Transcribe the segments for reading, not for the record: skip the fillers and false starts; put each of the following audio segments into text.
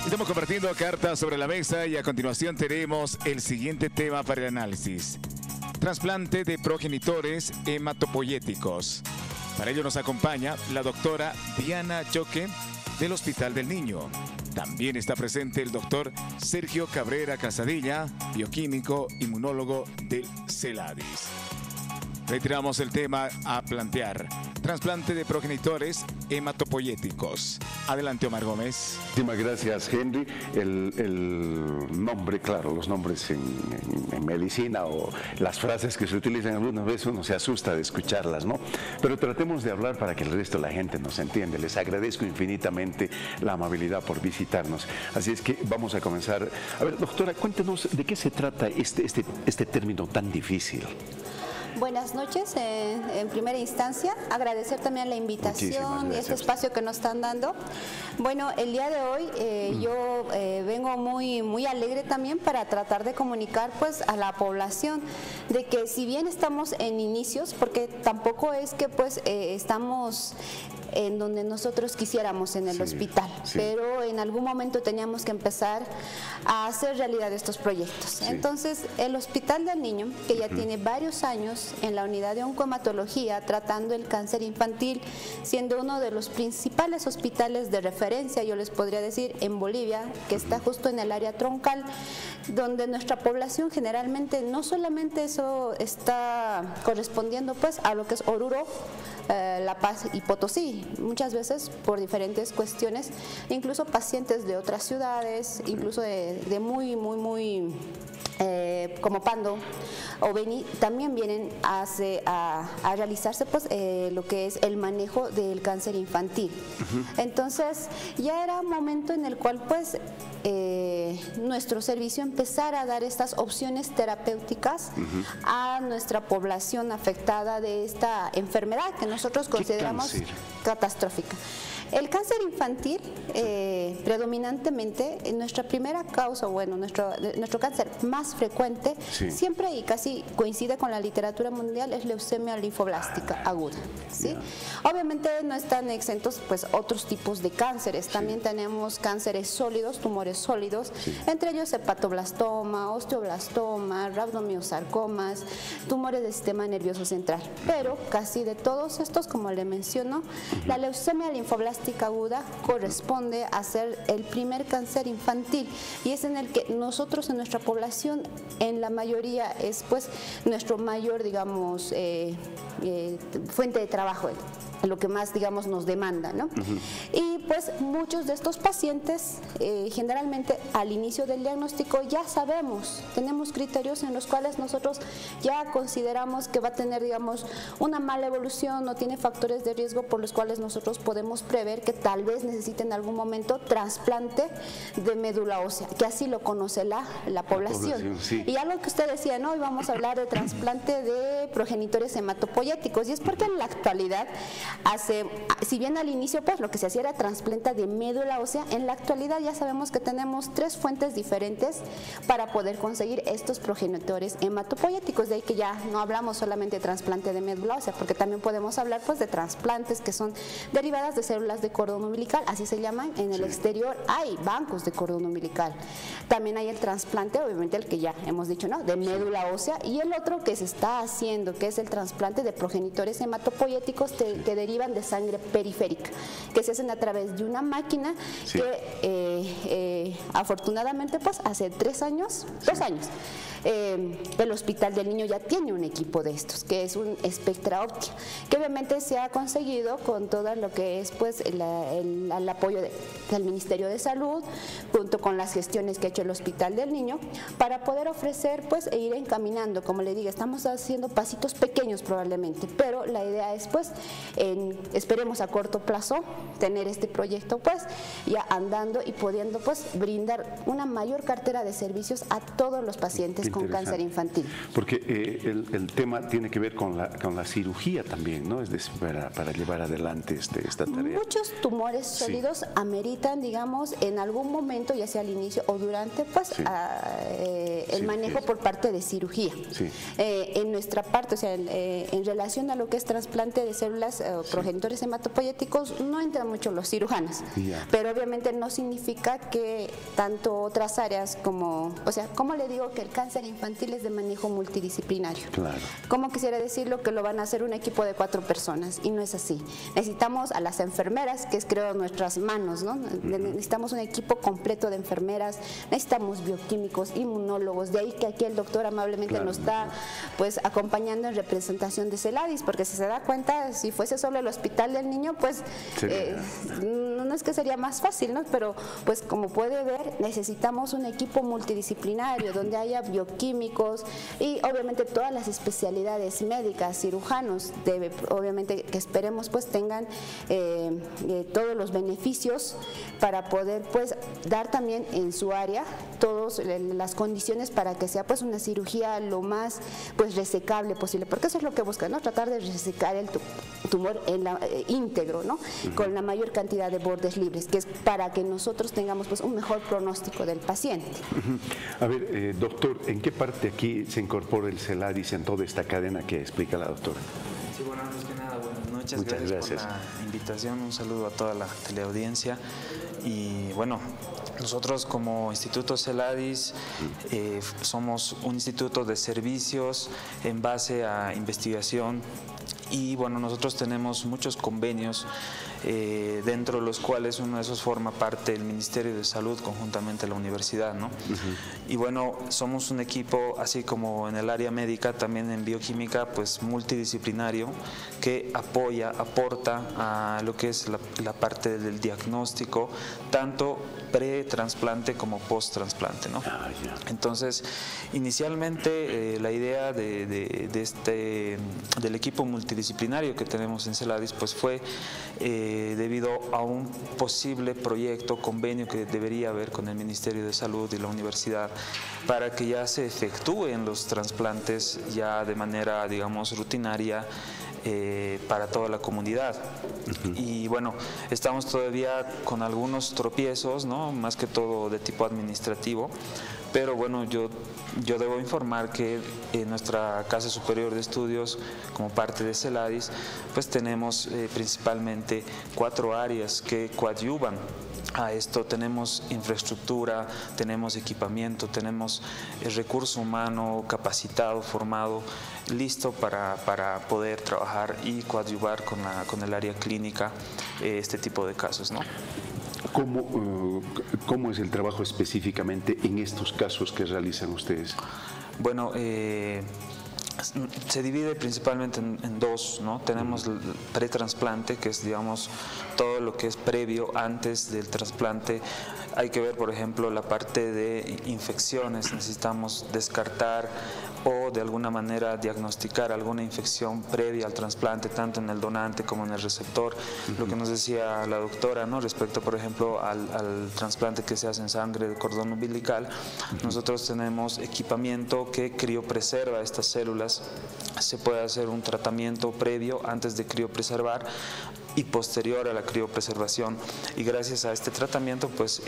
Estamos compartiendo cartas sobre la mesa y a continuación tenemos el siguiente tema para el análisis. Trasplante de progenitores hematopoyéticos. Para ello nos acompaña la doctora Diana Choque del Hospital del Niño. También está presente el doctor Sergio Cabrera Casadilla, bioquímico, inmunólogo del CELADIS. Retiramos el tema a plantear. Trasplante de progenitores hematopoyéticos. Adelante, Omar Gómez. Muchísimas gracias, Henry. El nombre, claro, los nombres en medicina o las frases que se utilizan algunas veces uno se asusta de escucharlas, ¿no? Pero tratemos de hablar para que el resto de la gente nos entienda. Les agradezco infinitamente la amabilidad por visitarnos. Así es que vamos a comenzar. A ver, doctora, cuéntenos de qué se trata este término tan difícil. Buenas noches. En primera instancia, agradecer también la invitación y este espacio que nos están dando. Bueno, el día de hoy yo vengo muy alegre también para tratar de comunicar pues a la población de que si bien estamos en inicios, porque tampoco es que pues estamos en donde nosotros quisiéramos en el hospital, pero en algún momento teníamos que empezar a hacer realidad estos proyectos. Entonces, el Hospital del Niño, que ya tiene varios años en la unidad de oncohematología tratando el cáncer infantil, siendo uno de los principales hospitales de referencia, yo les podría decir, en Bolivia, que está justo en el área troncal, donde nuestra población generalmente no solamente eso está correspondiendo pues a lo que es Oruro, La Paz y Potosí, muchas veces por diferentes cuestiones, incluso pacientes de otras ciudades, incluso de muy como Pando o Beni, también vienen a realizarse pues lo que es el manejo del cáncer infantil. Entonces ya era un momento en el cual pues nuestro servicio empezara a dar estas opciones terapéuticas a nuestra población afectada de esta enfermedad que nosotros consideramos catastrófica. El cáncer infantil, predominantemente, nuestra primera causa, bueno, nuestro cáncer más frecuente, siempre y casi coincide con la literatura mundial, es leucemia linfoblástica aguda. ¿Sí? Obviamente no están exentos pues otros tipos de cánceres, también tenemos cánceres sólidos, tumores sólidos, entre ellos hepatoblastoma, osteoblastoma, rhabdomiosarcomas, tumores del sistema nervioso central. Pero casi de todos estos, como le menciono, la leucemia linfoblástica aguda corresponde a ser el primer cáncer infantil y es en el que nosotros en nuestra población en la mayoría es pues nuestro mayor, digamos, fuente de trabajo, lo que más, digamos, nos demanda, ¿no? Y pues muchos de estos pacientes generalmente al inicio del diagnóstico ya sabemos, tenemos criterios en los cuales nosotros ya consideramos que va a tener, digamos, una mala evolución o tiene factores de riesgo por los cuales nosotros podemos prever que tal vez necesite en algún momento trasplante de médula ósea, que así lo conoce la población. Y algo que usted decía, ¿no? Hoy vamos a hablar de trasplante de progenitores hematopoyéticos y es porque en la actualidad si bien al inicio pues lo que se hacía era trasplante de médula ósea, en la actualidad ya sabemos que tenemos 3 fuentes diferentes para poder conseguir estos progenitores hematopoyéticos, de ahí que ya no hablamos solamente de trasplante de médula ósea, porque también podemos hablar pues de trasplantes que son derivadas de células de cordón umbilical, así se llaman, en el exterior hay bancos de cordón umbilical, también hay el trasplante, obviamente el que ya hemos dicho, ¿no?, de médula ósea, y el otro que se está haciendo, que es el trasplante de progenitores hematopoyéticos que derivan de sangre periférica, que se hacen a través de una máquina que afortunadamente pues hace 2 años, el Hospital del Niño ya tiene un equipo de estos, que es un Spectra Optia, que obviamente se ha conseguido con todo lo que es pues el apoyo del Ministerio de Salud, junto con las gestiones que ha hecho el Hospital del Niño, para poder ofrecer pues e ir encaminando, como le digo, estamos haciendo pasitos pequeños probablemente, pero la idea es pues esperemos a corto plazo tener este proyecto pues ya andando y pudiendo pues brindar brindar una mayor cartera de servicios a todos los pacientes con cáncer infantil. Porque el tema tiene que ver con la cirugía también, ¿no? Es decir, para llevar adelante esta tarea. Muchos tumores sólidos ameritan, digamos, en algún momento, ya sea al inicio o durante, pues, el manejo por parte de cirugía. En nuestra parte, o sea, en relación a lo que es trasplante de células progenitores hematopoyéticos, no entran mucho los cirujanos, pero obviamente no significa que tanto otras áreas como, o sea, ¿cómo le digo que el cáncer infantil es de manejo multidisciplinario? Claro. ¿Cómo quisiera decirlo que lo van a hacer un equipo de 4 personas? Y no es así. Necesitamos a las enfermeras, que es creo nuestras manos, ¿no? Necesitamos un equipo completo de enfermeras, necesitamos bioquímicos, inmunólogos, de ahí que aquí el doctor amablemente nos está pues acompañando en representación de CELADIS, porque si se da cuenta, si fuese solo el hospital del niño, pues no es que sería más fácil, ¿no? Pero pues como puede ver, necesitamos un equipo multidisciplinario donde haya bioquímicos y obviamente todas las especialidades médicas, cirujanos, obviamente que esperemos pues tengan todos los beneficios para poder pues dar también en su área todas las condiciones para que sea pues una cirugía lo más pues resecable posible, porque eso es lo que buscan, ¿no? Tratar de resecar el tumor íntegro, ¿no? Con la mayor cantidad de bordes libres, que es para que nosotros tengamos pues un mejor pronóstico del paciente. A ver, doctor, ¿en qué parte aquí se incorpora el CELADIS en toda esta cadena que explica la doctora? Sí, bueno, antes que nada, buenas noches. Muchas gracias por la invitación. Un saludo a toda la teleaudiencia. Y bueno, nosotros como Instituto CELADIS somos un instituto de servicios en base a investigación y bueno, nosotros tenemos muchos convenios dentro de los cuales uno de esos forma parte del Ministerio de Salud conjuntamente a la universidad, ¿no? Y bueno, somos un equipo, así como en el área médica, también en bioquímica, pues multidisciplinario, que aporta a lo que es la parte del diagnóstico, tanto pre-trasplante como post-trasplante, ¿no? Entonces, inicialmente la idea del equipo multidisciplinario que tenemos en CELADIS, pues fue debido a un posible proyecto, convenio que debería haber con el Ministerio de Salud y la universidad para que ya se efectúen los trasplantes ya de manera, digamos, rutinaria para toda la comunidad. Y bueno, estamos todavía con algunos tropiezos, ¿no? Más que todo de tipo administrativo, pero bueno, yo debo informar que en nuestra Casa Superior de Estudios, como parte de CELADIS, pues tenemos principalmente 4 áreas que coadyuvan a esto. Tenemos infraestructura, tenemos equipamiento, tenemos el recurso humano capacitado, formado, listo para poder trabajar y coadyuvar con el área clínica este tipo de casos, ¿no? ¿Cómo es el trabajo específicamente en estos casos que realizan ustedes? Bueno, se divide principalmente en 2, ¿no? Tenemos el pretrasplante, que es, digamos, todo lo que es previo, antes del trasplante. Hay que ver, por ejemplo, la parte de infecciones. Necesitamos descartar o de alguna manera diagnosticar alguna infección previa al trasplante, tanto en el donante como en el receptor. Lo que nos decía la doctora, ¿no? Respecto, por ejemplo, al trasplante que se hace en sangre de cordón umbilical, nosotros tenemos equipamiento que criopreserva estas células. Se puede hacer un tratamiento previo antes de criopreservar y posterior a la criopreservación, y gracias a este tratamiento pues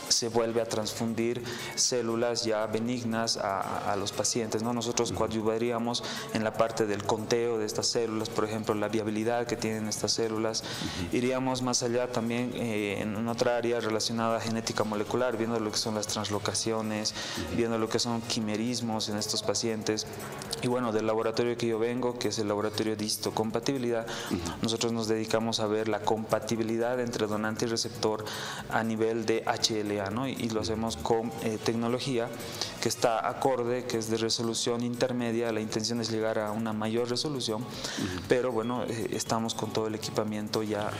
se vuelve a transfundir células ya benignas a los pacientes, ¿no? Nosotros coadyuvaríamos en la parte del conteo de estas células, por ejemplo, la viabilidad que tienen estas células. Iríamos más allá también en otra área relacionada a genética molecular, viendo lo que son las translocaciones, viendo lo que son quimerismos en estos pacientes. Y bueno, del laboratorio que yo vengo, que es el laboratorio de histocompatibilidad, nosotros nos dedicamos a ver la compatibilidad entre donante y receptor a nivel de HLA, ¿no? Y lo hacemos con tecnología que está acorde, que es de resolución intermedia. La intención es llegar a una mayor resolución, pero bueno, estamos con todo el equipamiento ya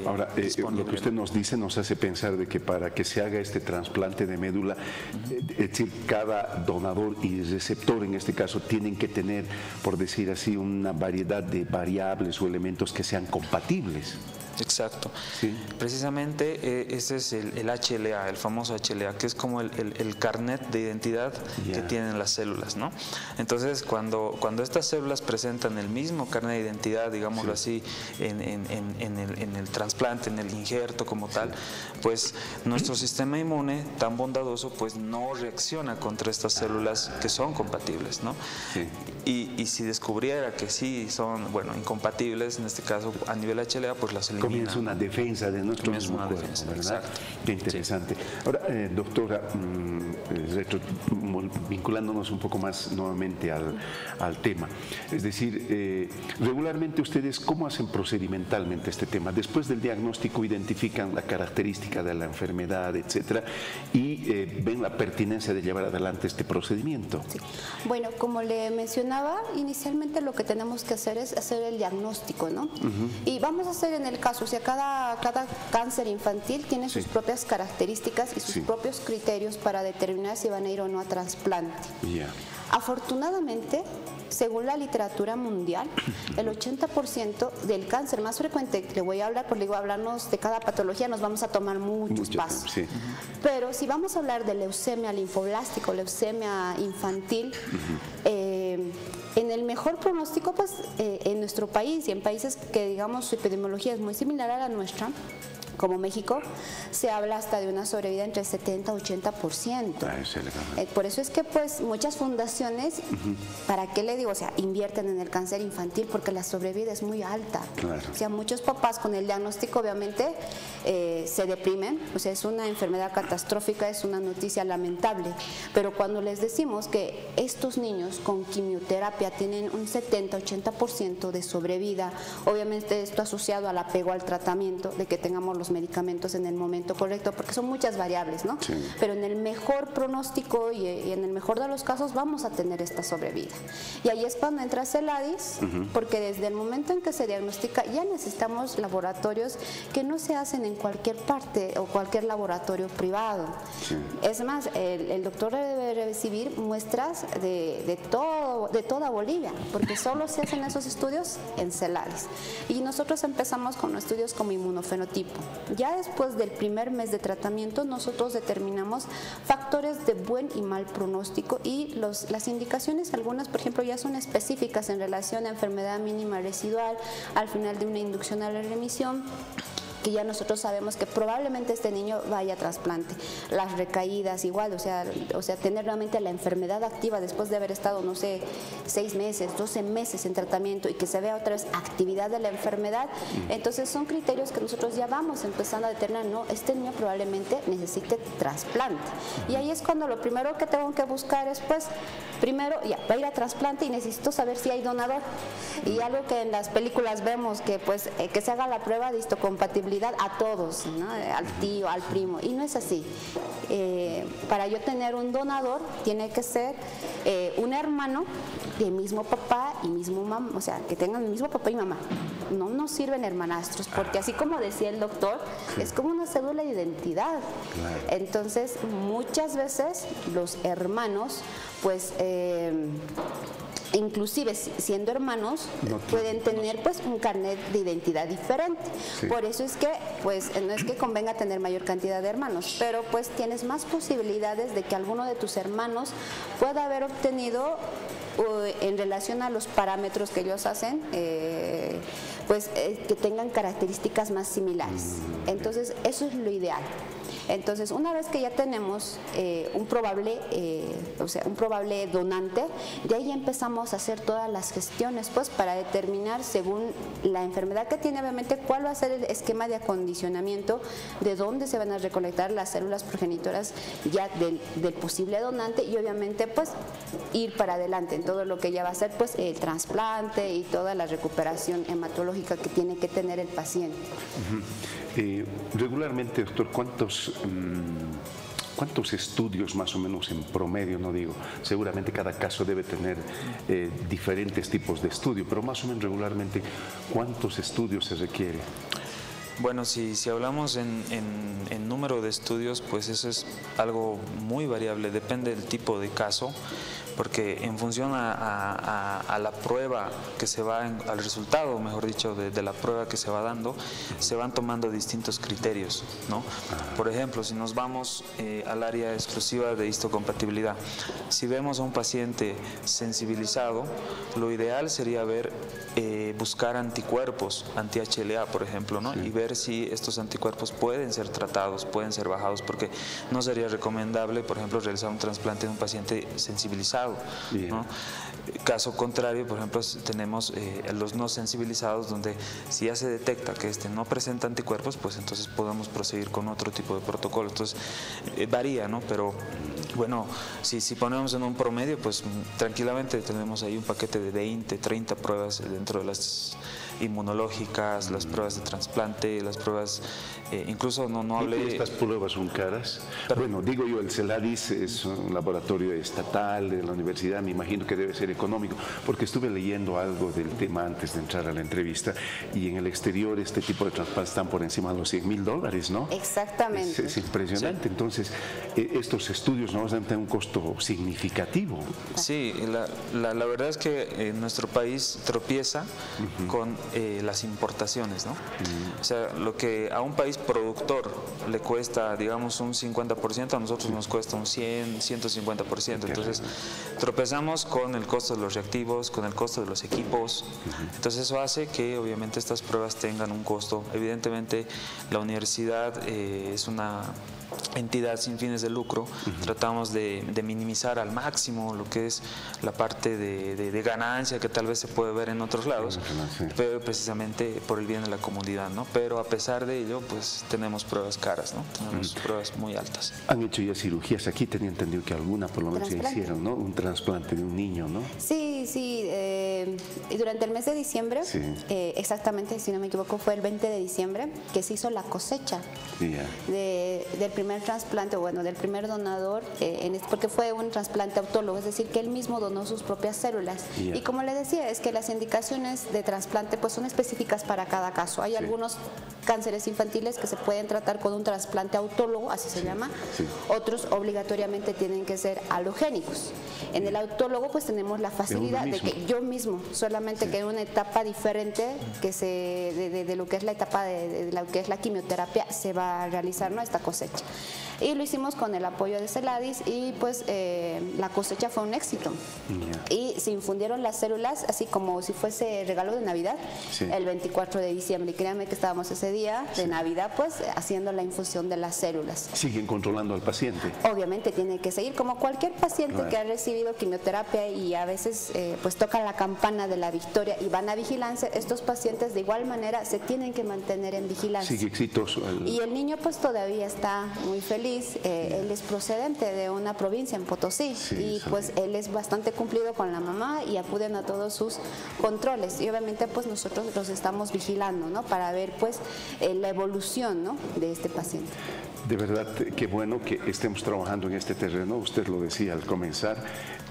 Ahora, disponible. lo que usted nos dice nos hace pensar de que para que se haga este trasplante de médula, es decir, cada donador y receptor en este caso tienen que tener, por decir así, una variedad de variables o elementos que sean compatibles. Exacto. Sí. Precisamente ese es el HLA, el famoso HLA, que es como el carnet de identidad que tienen las células, ¿no? Entonces, cuando estas células presentan el mismo carnet de identidad, digámoslo así, en el trasplante, en el injerto como tal, pues nuestro sistema inmune tan bondadoso pues no reacciona contra estas células que son compatibles, ¿no? Sí. Y si descubriera que sí son, bueno, incompatibles, en este caso a nivel HLA, pues las elimina. Comienza una defensa de nuestro mismo cuerpo, ¿verdad? Exacto. Qué interesante. Sí. Ahora, doctora, vinculándonos un poco más nuevamente al tema, es decir, regularmente ustedes, ¿cómo hacen procedimentalmente este tema? Después del diagnóstico identifican la característica de la enfermedad, etcétera, y ven la pertinencia de llevar adelante este procedimiento. Sí. Bueno, como le mencionaba, inicialmente lo que tenemos que hacer es hacer el diagnóstico, ¿no? Y vamos a hacer en el caso, o sea, cada cáncer infantil tiene sus propias características y sus propios criterios para determinar si van a ir o no a trasplante. Afortunadamente, según la literatura mundial, el 80% del cáncer más frecuente, le voy a hablar, porque digo, hablarnos de cada patología nos vamos a tomar muchos pasos. Sí. Pero si vamos a hablar de leucemia linfoblástica o leucemia infantil, en el mejor pronóstico, pues en nuestro país y en países que digamos su epidemiología es muy similar a la nuestra, como México, se habla hasta de una sobrevida entre el 70 y 80%. Por eso es que pues muchas fundaciones, ¿para qué le digo? O sea, invierten en el cáncer infantil porque la sobrevida es muy alta. Claro. O sea, muchos papás con el diagnóstico obviamente se deprimen, o sea, es una enfermedad catastrófica, es una noticia lamentable, pero cuando les decimos que estos niños con quimioterapia tienen un 70-80% de sobrevida, obviamente esto asociado al apego al tratamiento, de que tengamos los medicamentos en el momento correcto, porque son muchas variables, ¿no? Sí. Pero en el mejor pronóstico y en el mejor de los casos vamos a tener esta sobrevida. Y ahí es cuando entra CELADIS, porque desde el momento en que se diagnostica ya necesitamos laboratorios que no se hacen en cualquier parte o cualquier laboratorio privado. Sí. Es más, el doctor debe recibir muestras de toda Bolivia, porque solo se hacen esos estudios en CELADIS. Y nosotros empezamos con estudios como inmunofenotipo. Ya después del primer mes de tratamiento nosotros determinamos factores de buen y mal pronóstico y las indicaciones, algunas por ejemplo ya son específicas en relación a enfermedad mínima residual al final de una inducción a la remisión, que ya nosotros sabemos que probablemente este niño vaya a trasplante. Las recaídas igual, o sea, tener realmente la enfermedad activa después de haber estado, no sé, 6 meses, 12 meses en tratamiento y que se vea otra vez actividad de la enfermedad. Entonces son criterios que nosotros ya vamos empezando a determinar, no, este niño probablemente necesite trasplante. Y ahí es cuando lo primero que tengo que buscar es, pues, primero, ya, va a ir a trasplante y necesito saber si hay donador. Y algo que en las películas vemos, que pues, que se haga la prueba de histocompatibilidad a todos, ¿no? Al tío, al primo, y no es así. Para yo tener un donador tiene que ser un hermano de mismo papá y mismo mamá, o sea, que tengan el mismo papá y mamá. No nos sirven hermanastros, porque así como decía el doctor, es como una cédula de identidad. Claro. Entonces, muchas veces los hermanos, pues, inclusive siendo hermanos, pueden tener pues un carnet de identidad diferente. Sí. Por eso es que pues no es que convenga tener mayor cantidad de hermanos, pero pues tienes más posibilidades de que alguno de tus hermanos pueda haber obtenido en relación a los parámetros que ellos hacen, pues que tengan características más similares. Entonces eso es lo ideal. Entonces, una vez que ya tenemos un probable donante, de ahí empezamos a hacer todas las gestiones, pues, para determinar, según la enfermedad que tiene, obviamente, cuál va a ser el esquema de acondicionamiento, de dónde se van a recolectar las células progenitoras ya del posible donante y, obviamente, pues, ir para adelante en todo lo que ya va a ser, pues, el trasplante y toda la recuperación hematológica que tiene que tener el paciente. Regularmente, doctor, ¿cuántos estudios más o menos en promedio, no digo, seguramente cada caso debe tener diferentes tipos de estudio, pero más o menos regularmente, ¿cuántos estudios se requiere? Bueno, si hablamos en número de estudios, pues eso es algo muy variable, depende del tipo de caso, porque en función a la prueba que se va, al resultado, mejor dicho, de la prueba que se va dando, se van tomando distintos criterios, ¿no? Por ejemplo, si nos vamos al área exclusiva de histocompatibilidad, si vemos a un paciente sensibilizado, lo ideal sería buscar anticuerpos anti-HLA, por ejemplo, ¿no? Y ver si estos anticuerpos pueden ser tratados, pueden ser bajados, porque no sería recomendable, por ejemplo, realizar un trasplante en un paciente sensibilizado, ¿no? Caso contrario, por ejemplo, tenemos los no sensibilizados, donde si ya se detecta que no presenta anticuerpos, pues entonces podemos proseguir con otro tipo de protocolo. Entonces varía, ¿no? Pero bueno, si ponemos en un promedio, pues tranquilamente tenemos ahí un paquete de 20, 30 pruebas dentro de las inmunológicas, las pruebas de trasplante, las pruebas, incluso no hablé... ¿Estas pruebas son caras? Bueno, digo yo, el CELADIS es un laboratorio estatal de la universidad, me imagino que debe ser económico, porque estuve leyendo algo del tema antes de entrar a la entrevista, y en el exterior este tipo de trasplantes están por encima de los $100.000, ¿no? Exactamente. Es impresionante. Sí. Entonces, estos estudios no van a tener un costo significativo. Sí, la verdad es que nuestro país tropieza con las importaciones, ¿no? O sea, lo que a un país productor le cuesta, digamos, un 50%, a nosotros nos cuesta un 100, 150%. Entonces, tropezamos con el costo de los reactivos, con el costo de los equipos. Entonces, eso hace que, obviamente, estas pruebas tengan un costo. Evidentemente, la universidad es una entidad sin fines de lucro. Tratamos de minimizar al máximo lo que es la parte de ganancia que tal vez se puede ver en otros lados, pero precisamente por el bien de la comunidad, ¿no? Pero a pesar de ello, pues tenemos pruebas caras, ¿no? Tenemos pruebas muy altas. Han hecho ya cirugías aquí, tenía entendido que alguna por lo menos se hicieron, ¿no? Un trasplante de un niño, ¿no? Sí, sí. Durante el mes de diciembre, exactamente, si no me equivoco, fue el 20 de diciembre, que se hizo la cosecha del primer trasplante, bueno, del primer donador, porque fue un trasplante autólogo, es decir, que él mismo donó sus propias células. Y como le decía, es que las indicaciones de trasplante pues son específicas para cada caso. Hay algunos cánceres infantiles que se pueden tratar con un trasplante autólogo, así se llama. Otros obligatoriamente tienen que ser alogénicos. En el autólogo pues tenemos la facilidad de que yo mismo, solamente que en una etapa diferente que de lo que es la etapa de lo que es la quimioterapia, se va a realizar, ¿no?, esta cosecha. Y lo hicimos con el apoyo de CELADIS y pues la cosecha fue un éxito. Y se infundieron las células así como si fuese regalo de Navidad el 24 de diciembre. Y créanme que estábamos ese día de Navidad pues haciendo la infusión de las células. ¿Siguen controlando al paciente? Obviamente tiene que seguir como cualquier paciente que ha recibido quimioterapia y a veces pues toca la campana de la victoria y van a vigilancia. Estos pacientes de igual manera se tienen que mantener en vigilancia. Sigue exitoso. Y el niño pues todavía está muy feliz. Él es procedente de una provincia en Potosí y pues él es bastante cumplido con la mamá y acuden a todos sus controles y obviamente pues nosotros los estamos vigilando, ¿no?, para ver pues la evolución, ¿no?, de este paciente. De verdad, qué bueno que estemos trabajando en este terreno. Usted lo decía al comenzar,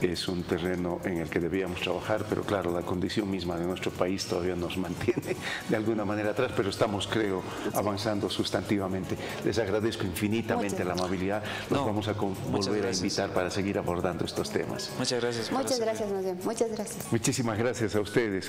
es un terreno en el que debíamos trabajar, pero claro, la condición misma de nuestro país todavía nos mantiene de alguna manera atrás, pero estamos, creo, avanzando sustantivamente. Les agradezco infinitamente la amabilidad. Los vamos a volver a invitar para seguir abordando estos temas. Muchas gracias. Muchas gracias, más bien. Muchas gracias. Muchísimas gracias a ustedes.